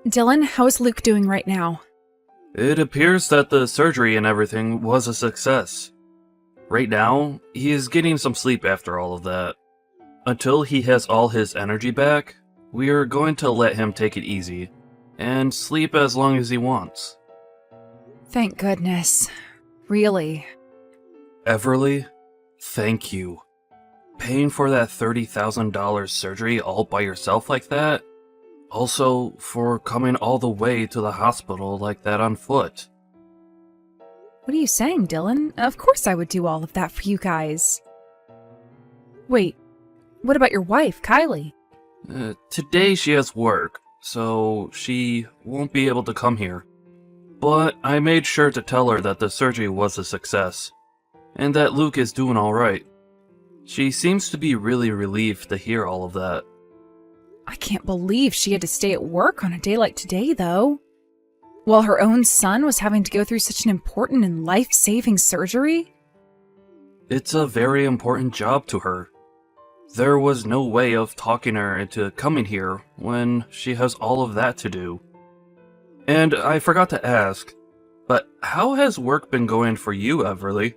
Dylan, how is Luke doing right now? It appears that the surgery and everything was a success. Right now, he is getting some sleep after all of that. Until he has all his energy back, we are going to let him take it easy, and sleep as long as he wants. Thank goodness. Really. Everly, thank you. Paying for that $30,000 surgery all by yourself like that? Also, for coming all the way to the hospital like that on foot. What are you saying, Dylan? Of course I would do all of that for you guys. Wait, what about your wife, Kylie? Today she has work, so she won't be able to come here. But I made sure to tell her that the surgery was a success, and that Luke is doing alright. She seems to be really relieved to hear all of that. I can't believe she had to stay at work on a day like today, though. While her own son was having to go through such an important and life-saving surgery? It's a very important job to her. There was no way of talking her into coming here when she has all of that to do. And I forgot to ask, but how has work been going for you, Everly?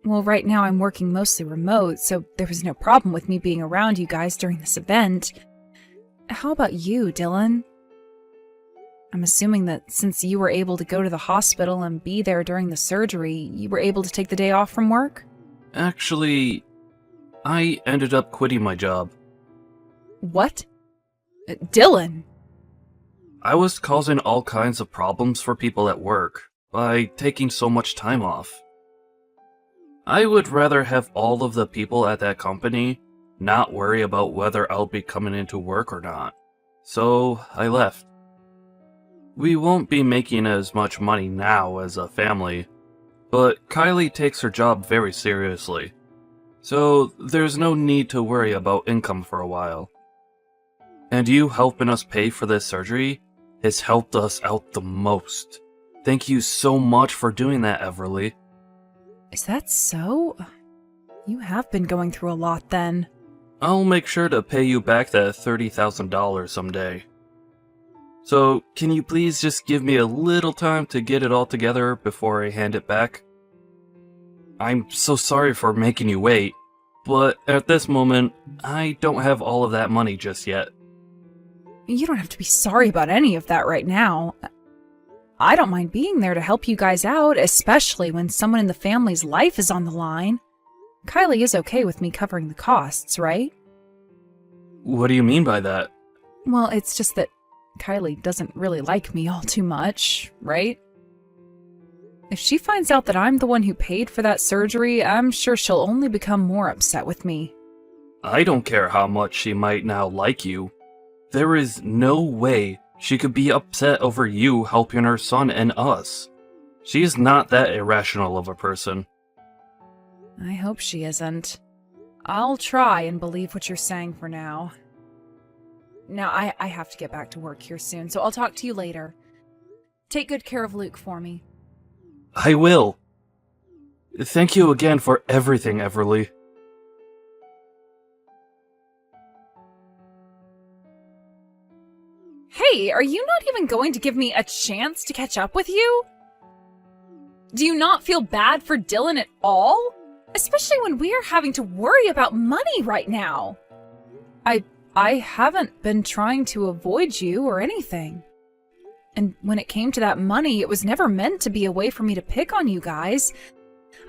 Well, right now I'm working mostly remote, so there was no problem with me being around you guys during this event. How about you, Dylan? I'm assuming that since you were able to go to the hospital and be there during the surgery, you were able to take the day off from work? Actually, I ended up quitting my job. What? Dylan! I was causing all kinds of problems for people at work by taking so much time off. I would rather have all of the people at that company not worry about whether I'll be coming into work or not. So I left. We won't be making as much money now as a family, but Kylie takes her job very seriously. So there's no need to worry about income for a while. And you helping us pay for this surgery has helped us out the most. Thank you so much for doing that, Everly. Is that so? You have been going through a lot then. I'll make sure to pay you back that $30,000 someday. So, can you please just give me a little time to get it all together before I hand it back? I'm so sorry for making you wait, but at this moment, I don't have all of that money just yet. You don't have to be sorry about any of that right now. I don't mind being there to help you guys out, especially when someone in the family's life is on the line. Kylie is okay with me covering the costs, right? What do you mean by that? Well, it's just that Kylie doesn't really like me all too much, right? If she finds out that I'm the one who paid for that surgery, I'm sure she'll only become more upset with me. I don't care how much she might now like you. There is no way she could be upset over you helping her son and us. She is not that irrational of a person. I hope she isn't. I'll try and believe what you're saying for now. Now, I have to get back to work here soon, so I'll talk to you later. Take good care of Luke for me. I will. Thank you again for everything, Everly. Hey, are you not even going to give me a chance to catch up with you? Do you not feel bad for Dylan at all? Especially when we're having to worry about money right now. I haven't been trying to avoid you or anything. And when it came to that money, it was never meant to be a way for me to pick on you guys.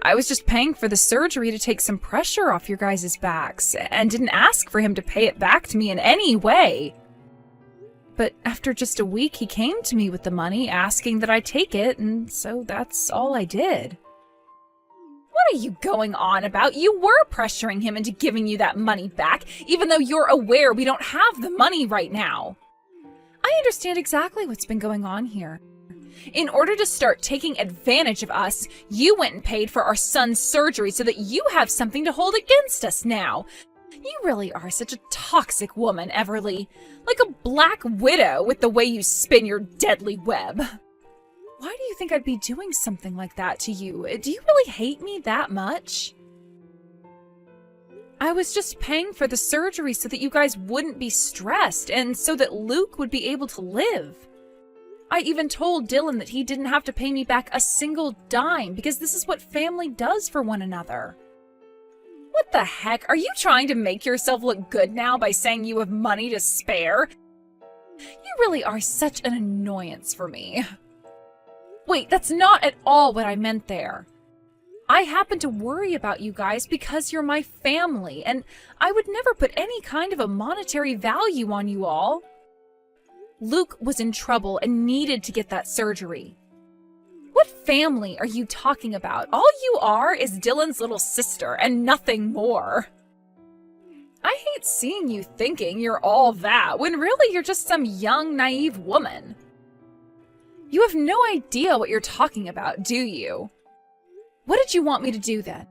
I was just paying for the surgery to take some pressure off your guys' backs, and didn't ask for him to pay it back to me in any way. But after just a week, he came to me with the money, asking that I take it, and so that's all I did. What are you going on about? You were pressuring him into giving you that money back, even though you're aware we don't have the money right now. I understand exactly what's been going on here. In order to start taking advantage of us, you went and paid for our son's surgery so that you have something to hold against us now. You really are such a toxic woman, Everly. Like a black widow with the way you spin your deadly web. Why do you think I'd be doing something like that to you? Do you really hate me that much? I was just paying for the surgery so that you guys wouldn't be stressed and so that Luke would be able to live. I even told Dylan that he didn't have to pay me back a single dime because this is what family does for one another. What the heck? Are you trying to make yourself look good now by saying you have money to spare? You really are such an annoyance for me. Wait, that's not at all what I meant there. I happen to worry about you guys because you're my family, and I would never put any kind of a monetary value on you all. Luke was in trouble and needed to get that surgery. What family are you talking about? All you are is Dylan's little sister and nothing more. I hate seeing you thinking you're all that when really you're just some young, naive woman. You have no idea what you're talking about, do you? What did you want me to do then?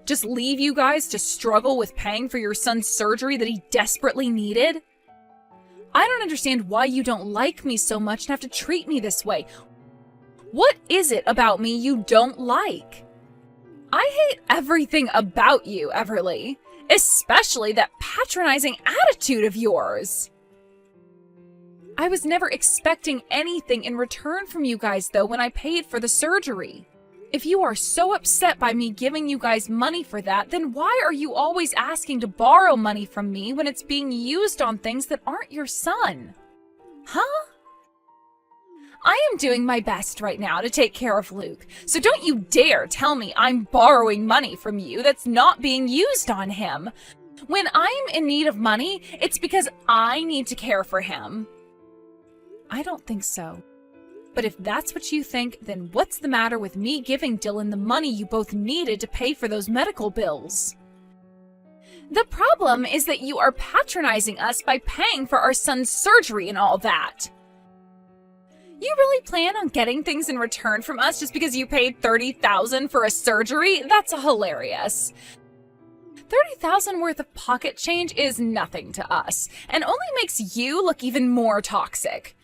Just leave you guys to struggle with paying for your son's surgery that he desperately needed? I don't understand why you don't like me so much and have to treat me this way. What is it about me you don't like? I hate everything about you, Everly, especially that patronizing attitude of yours. I was never expecting anything in return from you guys, though, when I paid for the surgery. If you are so upset by me giving you guys money for that, then why are you always asking to borrow money from me when it's being used on things that aren't your son? Huh? I am doing my best right now to take care of Luke, so don't you dare tell me I'm borrowing money from you that's not being used on him. When I'm in need of money, it's because I need to care for him. I don't think so. But if that's what you think, then what's the matter with me giving Dylan the money you both needed to pay for those medical bills? The problem is that you are patronizing us by paying for our son's surgery and all that. You really plan on getting things in return from us just because you paid $30,000 for a surgery? That's hilarious. $30,000 worth of pocket change is nothing to us, and only makes you look even more toxic.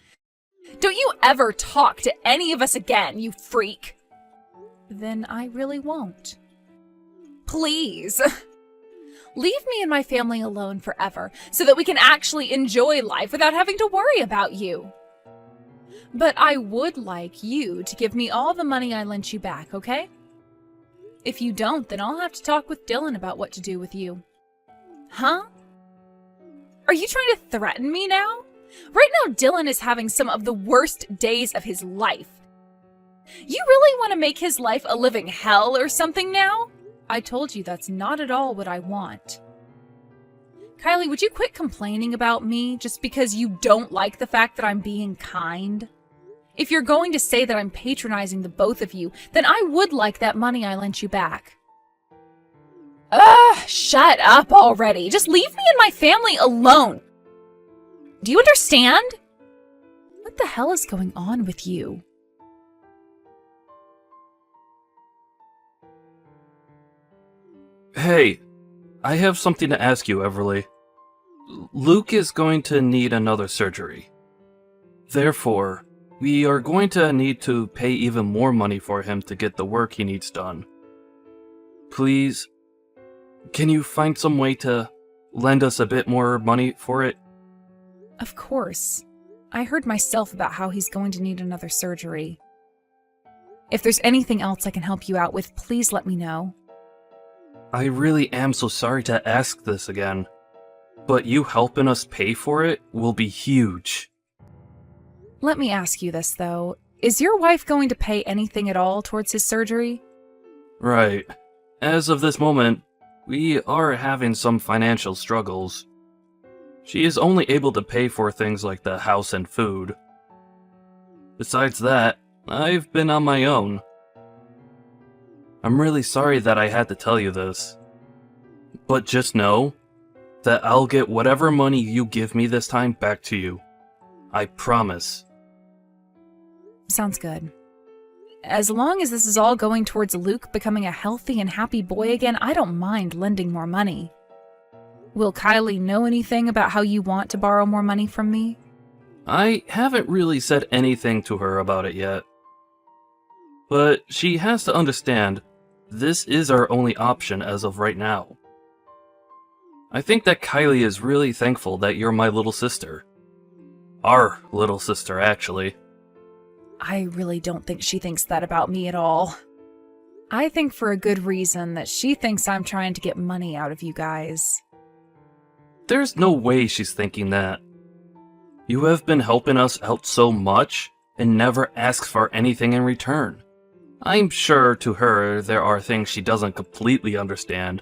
Don't you ever talk to any of us again, you freak. Then I really won't. Please. Leave me and my family alone forever so that we can actually enjoy life without having to worry about you. But I would like you to give me all the money I lent you back, okay? If you don't, then I'll have to talk with Dylan about what to do with you. Huh? Are you trying to threaten me now? Right now, Dylan is having some of the worst days of his life. You really want to make his life a living hell or something now? I told you that's not at all what I want. Kylie, would you quit complaining about me just because you don't like the fact that I'm being kind? If you're going to say that I'm patronizing the both of you, then I would like that money I lent you back. Ugh, shut up already. Just leave me and my family alone. Do you understand? What the hell is going on with you? Hey, I have something to ask you, Everly. Luke is going to need another surgery. Therefore, we are going to need to pay even more money for him to get the work he needs done. Please, can you find some way to lend us a bit more money for it? Of course. I heard myself about how he's going to need another surgery. If there's anything else I can help you out with, please let me know. I really am so sorry to ask this again, but you helping us pay for it will be huge. Let me ask you this, though. Is your wife going to pay anything at all towards his surgery? Right. As of this moment, we are having some financial struggles. She is only able to pay for things like the house and food. Besides that, I've been on my own. I'm really sorry that I had to tell you this. But just know that I'll get whatever money you give me this time back to you. I promise. Sounds good. As long as this is all going towards Luke becoming a healthy and happy boy again, I don't mind lending more money. Will Kylie know anything about how you want to borrow more money from me? I haven't really said anything to her about it yet. But she has to understand, this is our only option as of right now. I think that Kylie is really thankful that you're my little sister. Our little sister, actually. I really don't think she thinks that about me at all. I think for a good reason that she thinks I'm trying to get money out of you guys. There's no way she's thinking that. You have been helping us out so much, and never asks for anything in return. I'm sure to her there are things she doesn't completely understand,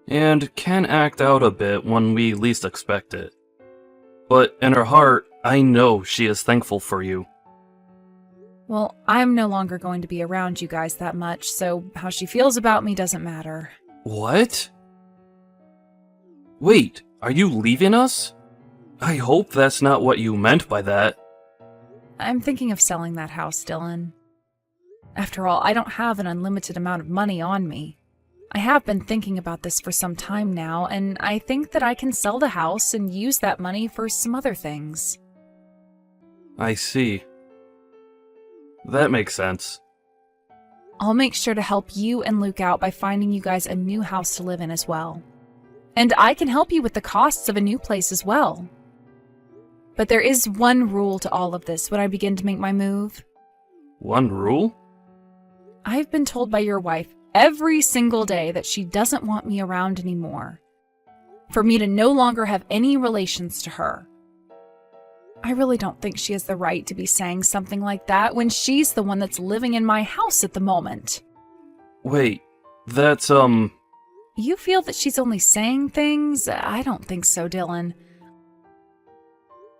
and can act out a bit when we least expect it. But in her heart, I know she is thankful for you. Well, I'm no longer going to be around you guys that much, so how she feels about me doesn't matter. What? Wait, are you leaving us? I hope that's not what you meant by that. I'm thinking of selling that house, Dylan. After all, I don't have an unlimited amount of money on me. I have been thinking about this for some time now, and I think that I can sell the house and use that money for some other things. I see. That makes sense. I'll make sure to help you and Luke out by finding you guys a new house to live in as well. And I can help you with the costs of a new place as well. But there is one rule to all of this when I begin to make my move. One rule? I've been told by your wife every single day that she doesn't want me around anymore. For me to no longer have any relations to her. I really don't think she has the right to be saying something like that when she's the one that's living in my house at the moment. Wait, that's, You feel that she's only saying things? I don't think so, Dylan.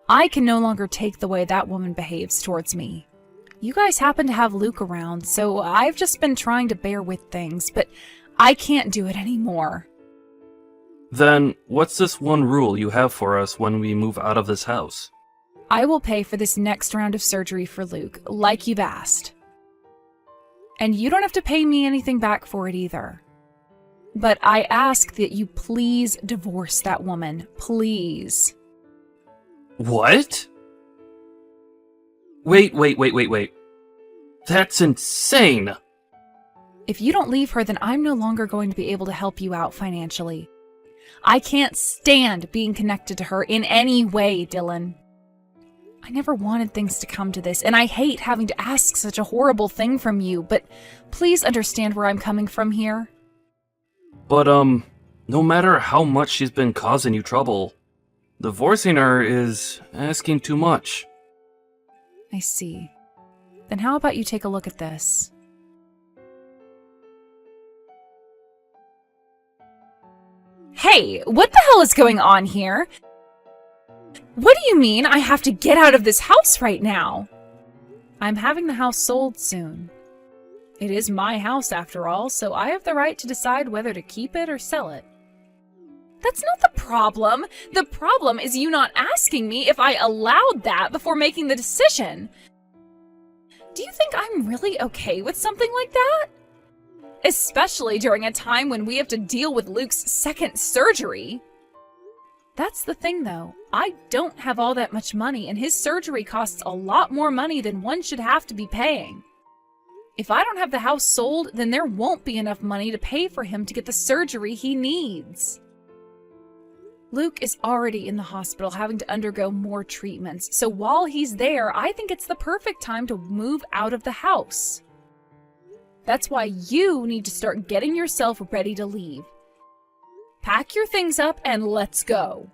I can no longer take the way that woman behaves towards me. You guys happen to have Luke around, so I've just been trying to bear with things, but I can't do it anymore. Then what's this one rule you have for us when we move out of this house? I will pay for this next round of surgery for Luke, like you've asked. And you don't have to pay me anything back for it either. But I ask that you please divorce that woman, please. What? Wait. That's insane! If you don't leave her, then I'm no longer going to be able to help you out financially. I can't stand being connected to her in any way, Dylan. I never wanted things to come to this, and I hate having to ask such a horrible thing from you, but please understand where I'm coming from here. But, no matter how much she's been causing you trouble, divorcing her is asking too much. I see. Then how about you take a look at this? Hey, what the hell is going on here? What do you mean I have to get out of this house right now? I'm having the house sold soon. It is my house after all, so I have the right to decide whether to keep it or sell it. That's not the problem. The problem is you not asking me if I allowed that before making the decision. Do you think I'm really okay with something like that? Especially during a time when we have to deal with Luke's second surgery. That's the thing, though. I don't have all that much money, and his surgery costs a lot more money than one should have to be paying. If I don't have the house sold, then there won't be enough money to pay for him to get the surgery he needs. Luke is already in the hospital having to undergo more treatments, so while he's there, I think it's the perfect time to move out of the house. That's why you need to start getting yourself ready to leave. Pack your things up and let's go.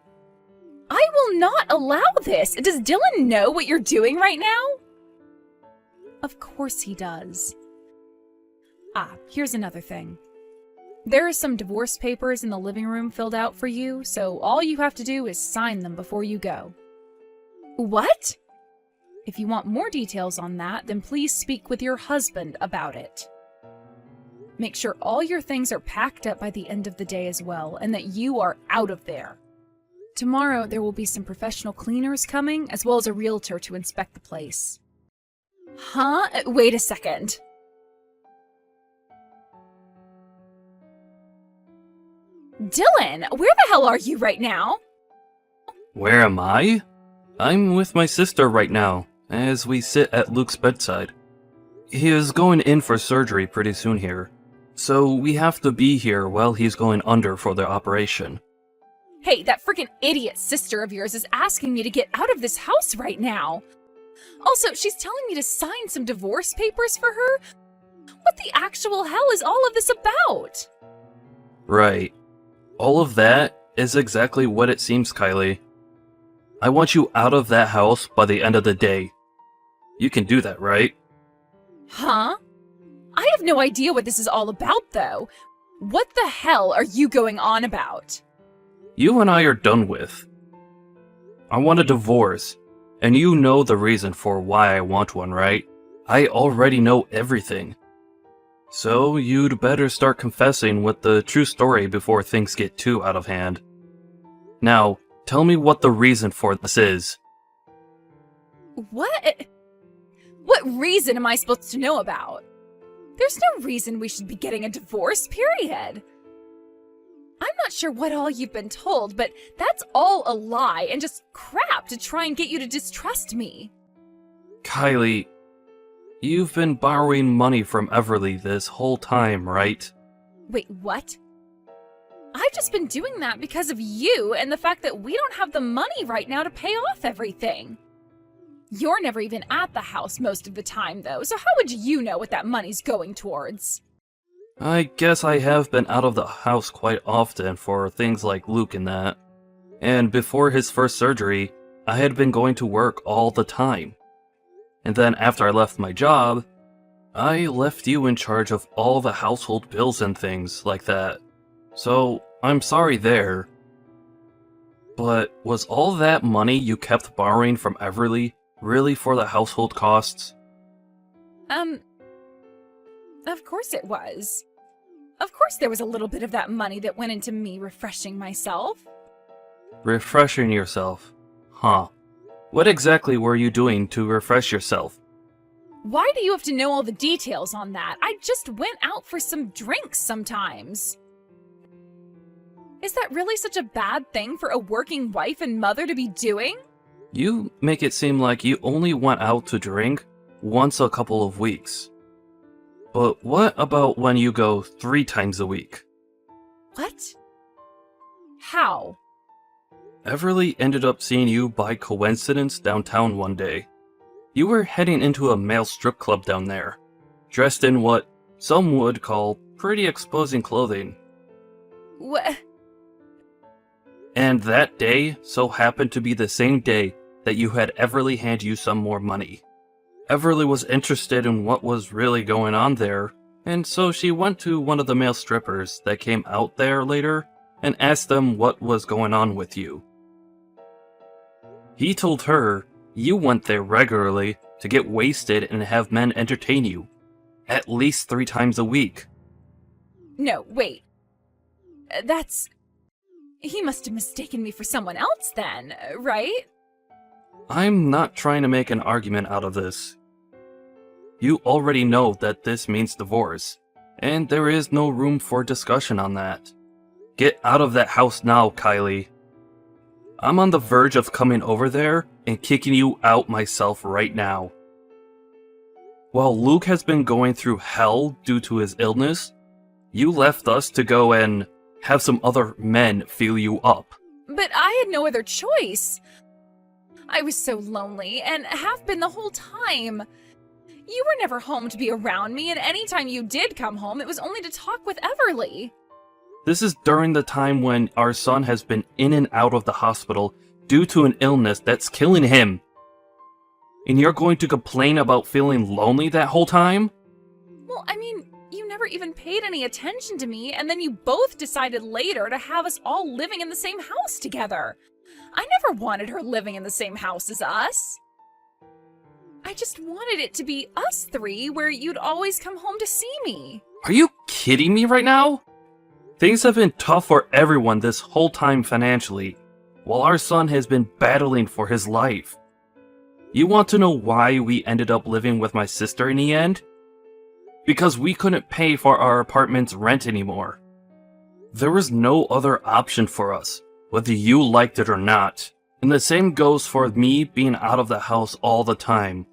I will not allow this. Does Dylan know what you're doing right now? Of course he does. Here's another thing. There are some divorce papers in the living room filled out for you, so all you have to do is sign them before you go. What? If you want more details on that, then please speak with your husband about it. Make sure all your things are packed up by the end of the day as well, and that you are out of there. Tomorrow, there will be some professional cleaners coming, as well as a realtor to inspect the place. Huh? Wait a second. Dylan, where the hell are you right now? Where am I? I'm with my sister right now, as we sit at Luke's bedside. He is going in for surgery pretty soon here, so we have to be here while he's going under for the operation. Hey, that freaking idiot sister of yours is asking me to get out of this house right now. Also, she's telling me to sign some divorce papers for her. What the actual hell is all of this about? Right. All of that is exactly what it seems, Kylie. I want you out of that house by the end of the day. You can do that, right? Huh? I have no idea what this is all about, though. What the hell are you going on about? You and I are done with. I want a divorce, and you know the reason for why I want one, right? I already know everything. So you'd better start confessing with the true story before things get too out of hand. Now, tell me what the reason for this is. What? What reason am I supposed to know about? There's no reason we should be getting a divorce, period. I'm not sure what all you've been told, but that's all a lie and just crap to try and get you to distrust me. Kylie, you've been borrowing money from Everly this whole time, right? Wait, what? I've just been doing that because of you and the fact that we don't have the money right now to pay off everything. You're never even at the house most of the time, though, so how would you know what that money's going towards? I guess I have been out of the house quite often for things like Luke and that. And before his first surgery, I had been going to work all the time. And then after I left my job, I left you in charge of all the household bills and things like that. So, I'm sorry there. But was all that money you kept borrowing from Everly really for the household costs? Of course it was. Of course there was a little bit of that money that went into me refreshing myself. Refreshing yourself? Huh. What exactly were you doing to refresh yourself? Why do you have to know all the details on that? I just went out for some drinks sometimes. Is that really such a bad thing for a working wife and mother to be doing? You make it seem like you only went out to drink once a couple of weeks. But what about when you go 3 times a week? What? How? Everly ended up seeing you by coincidence downtown one day. You were heading into a male strip club down there, dressed in what some would call pretty exposing clothing. What? And that day so happened to be the same day that you had Everly hand you some more money. Everly was interested in what was really going on there, and so she went to one of the male strippers that came out there later and asked them what was going on with you. He told her you went there regularly to get wasted and have men entertain you, at least 3 times a week. No, wait. He must have mistaken me for someone else then, right? I'm not trying to make an argument out of this. You already know that this means divorce, and there is no room for discussion on that. Get out of that house now, Kylie. I'm on the verge of coming over there and kicking you out myself right now. While Luke has been going through hell due to his illness, you left us to go and have some other men feel you up. But I had no other choice. I was so lonely, and have been the whole time. You were never home to be around me, and anytime you did come home, it was only to talk with Everly. This is during the time when our son has been in and out of the hospital due to an illness that's killing him. And you're going to complain about feeling lonely that whole time? Well, I mean, you never even paid any attention to me, and then you both decided later to have us all living in the same house together. I never wanted her living in the same house as us. I just wanted it to be us 3 where you'd always come home to see me. Are you kidding me right now? Things have been tough for everyone this whole time financially, while our son has been battling for his life. You want to know why we ended up living with my sister in the end? Because we couldn't pay for our apartment's rent anymore. There was no other option for us, whether you liked it or not. And the same goes for me being out of the house all the time.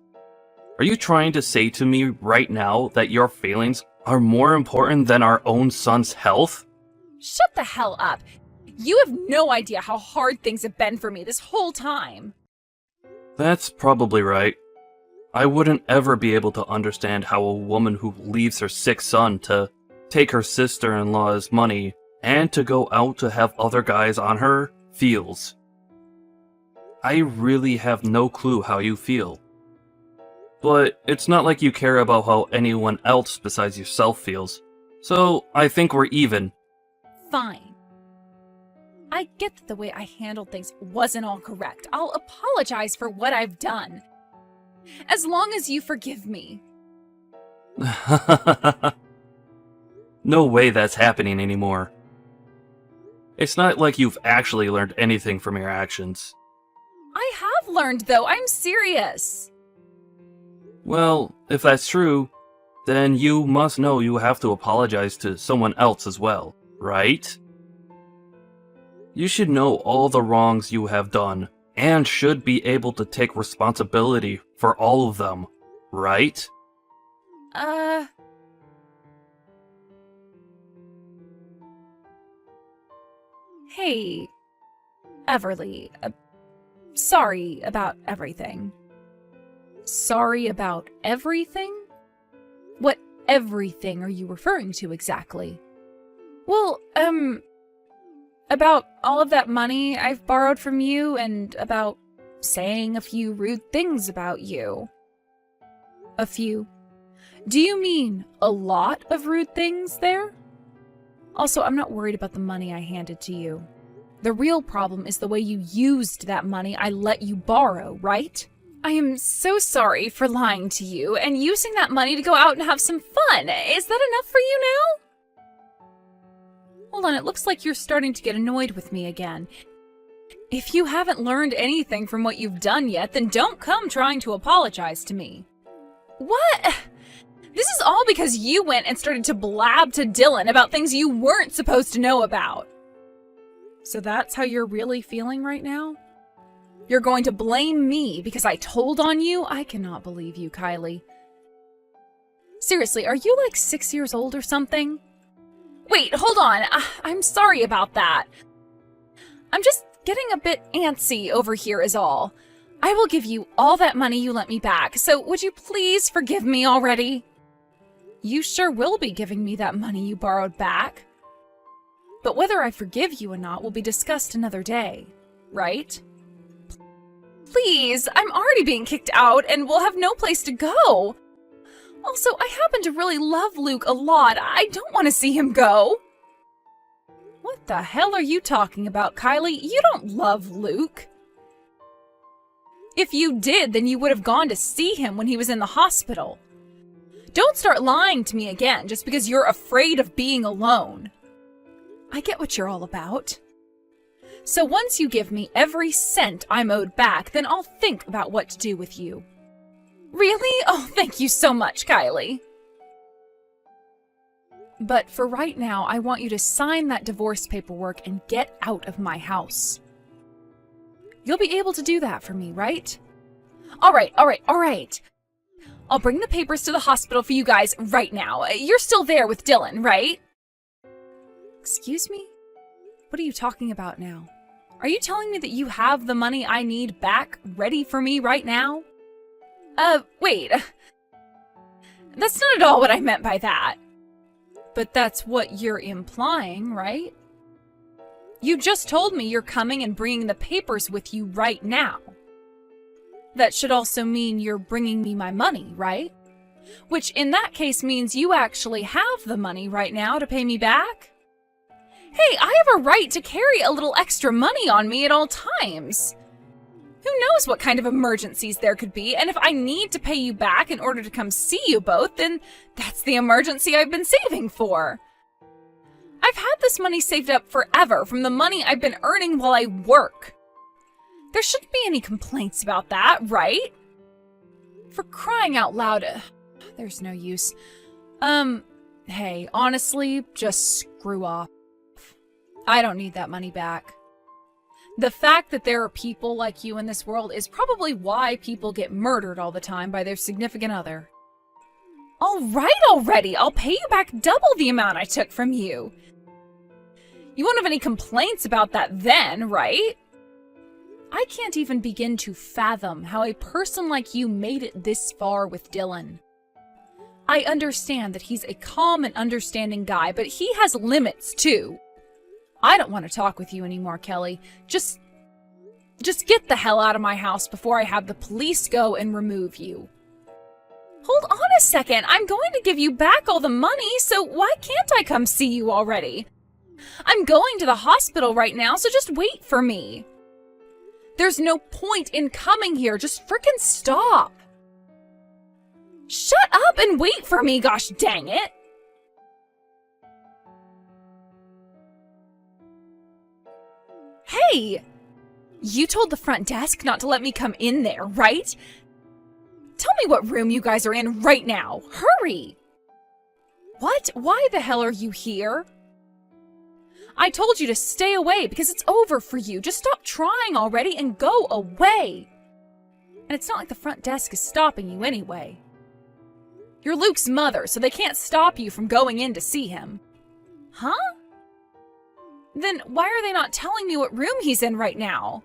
Are you trying to say to me right now that your feelings are more important than our own son's health? Shut the hell up. You have no idea how hard things have been for me this whole time. That's probably right. I wouldn't ever be able to understand how a woman who leaves her sick son to take her sister-in-law's money and to go out to have other guys on her feels. I really have no clue how you feel. But it's not like you care about how anyone else besides yourself feels. So I think we're even. Fine. I get that the way I handled things wasn't all correct. I'll apologize for what I've done. As long as you forgive me. No way that's happening anymore. It's not like you've actually learned anything from your actions. I have learned, though. I'm serious. Well, if that's true, then you must know you have to apologize to someone else as well, right? You should know all the wrongs you have done, and should be able to take responsibility for all of them, right? Hey, Everly, sorry about everything. Sorry about everything? What everything are you referring to exactly? Well, about all of that money I've borrowed from you and about saying a few rude things about you. A few. Do you mean a lot of rude things there? Also, I'm not worried about the money I handed to you. The real problem is the way you used that money I let you borrow, right? I am so sorry for lying to you and using that money to go out and have some fun. Is that enough for you now? Hold on, it looks like you're starting to get annoyed with me again. If you haven't learned anything from what you've done yet, then don't come trying to apologize to me. What? This is all because you went and started to blab to Dylan about things you weren't supposed to know about. So that's how you're really feeling right now? You're going to blame me because I told on you? I cannot believe you, Kylie. Seriously, are you like 6 years old or something? Wait, hold on. I'm sorry about that. I'm just getting a bit antsy over here is all. I will give you all that money you lent me back, so would you please forgive me already? You sure will be giving me that money you borrowed back. But whether I forgive you or not will be discussed another day, right? Please, I'm already being kicked out and will have no place to go. Also, I happen to really love Luke a lot. I don't want to see him go. What the hell are you talking about, Kylie? You don't love Luke. If you did, then you would have gone to see him when he was in the hospital. Don't start lying to me again just because you're afraid of being alone. I get what you're all about. So once you give me every cent I'm owed back, then I'll think about what to do with you. Really? Oh, thank you so much, Kylie. But for right now, I want you to sign that divorce paperwork and get out of my house. You'll be able to do that for me, right? All right. I'll bring the papers to the hospital for you guys right now. You're still there with Dylan, right? Excuse me? What are you talking about now? Are you telling me that you have the money I need back ready for me right now? Wait. That's not at all what I meant by that. But that's what you're implying, right? You just told me you're coming and bringing the papers with you right now. That should also mean you're bringing me my money, right? Which in that case means you actually have the money right now to pay me back? Hey, I have a right to carry a little extra money on me at all times. Who knows what kind of emergencies there could be, and if I need to pay you back in order to come see you both, then that's the emergency I've been saving for. I've had this money saved up forever from the money I've been earning while I work. There shouldn't be any complaints about that, right? For crying out loud, there's no use. Hey, honestly, just screw off. I don't need that money back. The fact that there are people like you in this world is probably why people get murdered all the time by their significant other. All right already, I'll pay you back double the amount I took from you. You won't have any complaints about that then, right? I can't even begin to fathom how a person like you made it this far with Dylan. I understand that he's a calm and understanding guy, but he has limits too. I don't want to talk with you anymore, Kelly. Just get the hell out of my house before I have the police go and remove you. Hold on a second. I'm going to give you back all the money, so why can't I come see you already? I'm going to the hospital right now, so just wait for me. There's no point in coming here. Just frickin' stop. Shut up and wait for me, gosh dang it. Hey! You told the front desk not to let me come in there, right? Tell me what room you guys are in right now. Hurry! What? Why the hell are you here? I told you to stay away because it's over for you. Just stop trying already and go away. And it's not like the front desk is stopping you anyway. You're Luke's mother, so they can't stop you from going in to see him. Huh? Then why are they not telling me what room he's in right now?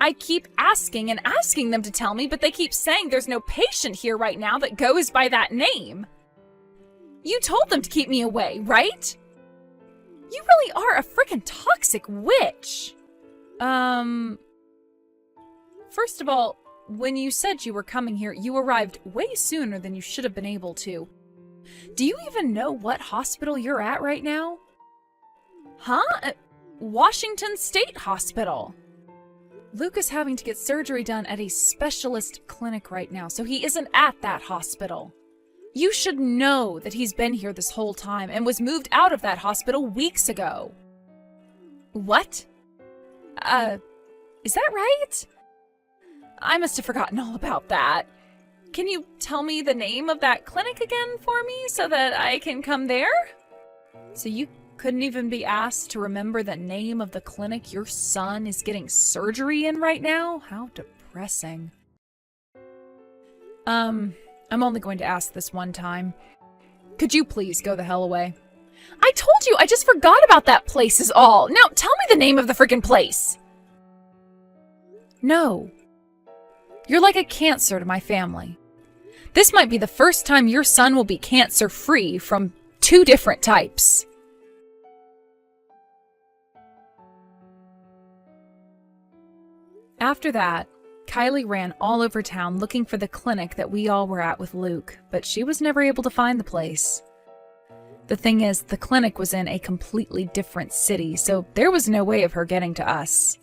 I keep asking and asking them to tell me, but they keep saying there's no patient here right now that goes by that name. You told them to keep me away, right? You really are a frickin' toxic witch. First of all, when you said you were coming here, you arrived way sooner than you should have been able to. Do you even know what hospital you're at right now? Huh? Washington State Hospital. Luke is having to get surgery done at a specialist clinic right now, so he isn't at that hospital. You should know that he's been here this whole time and was moved out of that hospital weeks ago. What? Is that right? I must have forgotten all about that. Can you tell me the name of that clinic again for me so that I can come there? So you couldn't even be asked to remember the name of the clinic your son is getting surgery in right now? How depressing. I'm only going to ask this one time. Could you please go the hell away? I told you, I just forgot about that place is all. Now tell me the name of the freaking place. No. You're like a cancer to my family. This might be the first time your son will be cancer-free from 2 different types. After that, Kylie ran all over town looking for the clinic that we all were at with Luke, but she was never able to find the place. The thing is, the clinic was in a completely different city, so there was no way of her getting to us.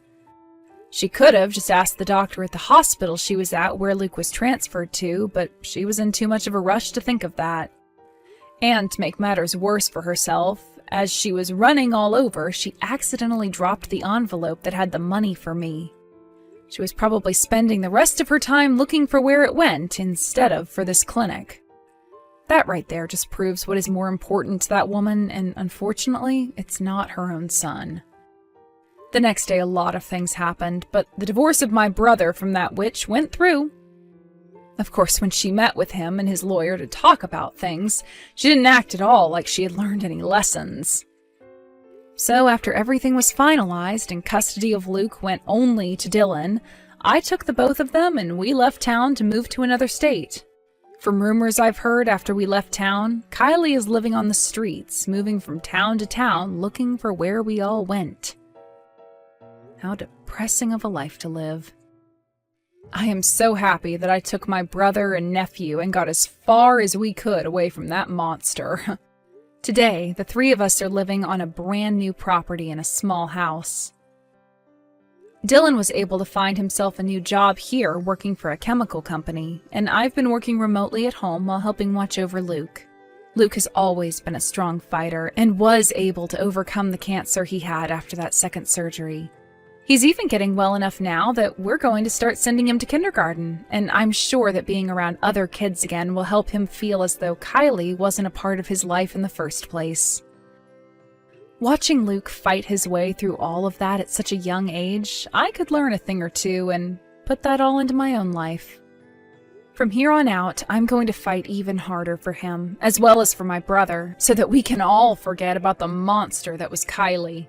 She could have just asked the doctor at the hospital she was at where Luke was transferred to, but she was in too much of a rush to think of that. And to make matters worse for herself, as she was running all over, she accidentally dropped the envelope that had the money for me. She was probably spending the rest of her time looking for where it went instead of for this clinic. That right there just proves what is more important to that woman, and unfortunately, it's not her own son. The next day, a lot of things happened, but the divorce of my brother from that witch went through. Of course, when she met with him and his lawyer to talk about things, she didn't act at all like she had learned any lessons. So after everything was finalized and custody of Luke went only to Dylan, I took the both of them and we left town to move to another state. From rumors I've heard after we left town, Kylie is living on the streets, moving from town to town, looking for where we all went. How depressing of a life to live. I am so happy that I took my brother and nephew and got as far as we could away from that monster. Today, the 3 of us are living on a brand new property in a small house. Dylan was able to find himself a new job here working for a chemical company, and I've been working remotely at home while helping watch over Luke. Luke has always been a strong fighter and was able to overcome the cancer he had after that second surgery. He's even getting well enough now that we're going to start sending him to kindergarten, and I'm sure that being around other kids again will help him feel as though Kylie wasn't a part of his life in the first place. Watching Luke fight his way through all of that at such a young age, I could learn a thing or two and put that all into my own life. From here on out, I'm going to fight even harder for him, as well as for my brother, so that we can all forget about the monster that was Kylie.